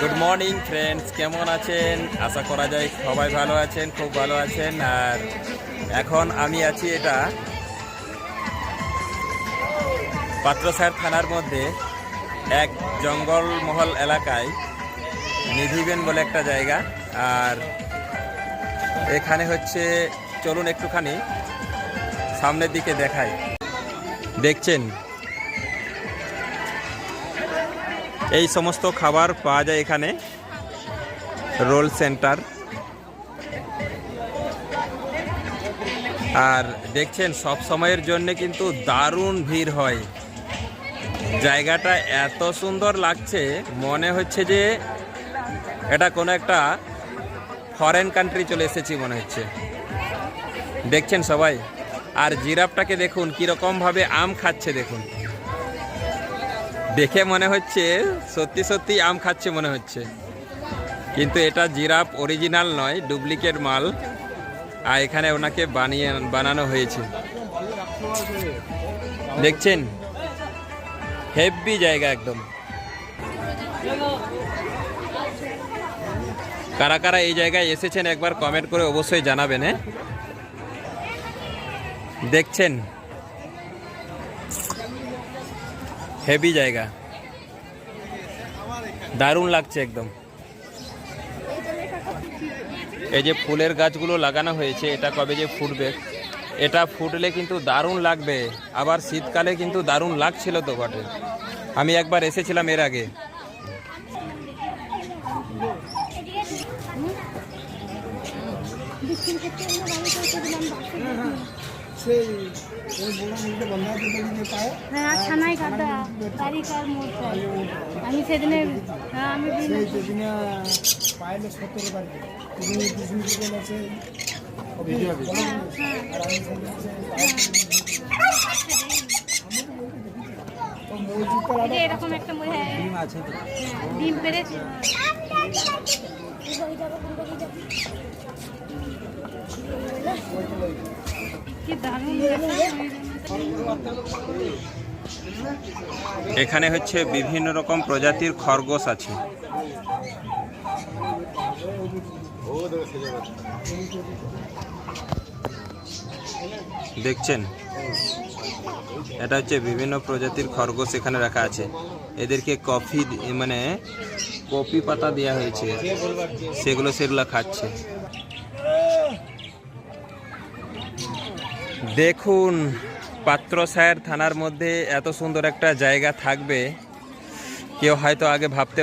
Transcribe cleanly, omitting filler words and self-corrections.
Good morning friends, কেমন আছেন? আশা করা যায় সবাই ভালো আছেন, খুব ভালো আছেন। আর এখন আমি আছি এটা পাত্রসার থানার মধ্যে এক জঙ্গলমহল এলাকায়, নিধিবেন বলে একটা জায়গা। আর এখানে হচ্ছে, চলুন একটুখানি সামনের দিকে দেখাই। দেখছেন এই সমস্ত খাবার পাওয়া যায় এখানে, রোল সেন্টার। আর দেখছেন সব সময়ের জন্য কিন্তু দারুণ ভিড় হয়। জায়গাটা এত সুন্দর লাগছে, মনে হচ্ছে যে এটা কোনো একটা ফরেন কান্ট্রি চলে এসেছি মনে হচ্ছে। দেখছেন সবাই। আর জিরাফটাকে দেখুন কীরকমভাবে আম খাচ্ছে, দেখুন। দেখে মনে হচ্ছে সত্যি সত্যি আম খাচ্ছে মনে হচ্ছে, কিন্তু এটা জিরাফ অরিজিনাল নয়, ডুপ্লিকেট মাল। আর এখানে ওনাকে বানানো হয়েছে। দেখছেন হেভি জায়গা একদম। কারা কারা এই জায়গায় এসেছেন একবার কমেন্ট করে অবশ্যই জানাবেন। দেখছেন হেভি জায়গা, দারুণ লাগছে একদম। এই যে ফুলের গাছগুলো লাগানো হয়েছে, এটা কবে যে ফুটবে, এটা ফুটলে কিন্তু দারুণ লাগবে। আবার শীতকালে কিন্তু দারুণ লাগছিল তো বটে। আমি একবার এসেছিলাম এর আগে। আমি সেদিনে এরকম একটা ডিম পেরেছি। এখানে হচ্ছে বিভিন্ন রকম প্রজাতির খরগোশ আছে। দেখছেন এটা হচ্ছে বিভিন্ন প্রজাতির খরগোশ এখানে রাখা আছে। এদেরকে কফি পাতা দেওয়া হয়েছে, সেগুলো খাচ্ছে। দেখুন পাত্রসায়ের থানার মধ্যে এত সুন্দর একটা জায়গা থাকবে কেউ হয়তো আগে ভাবতে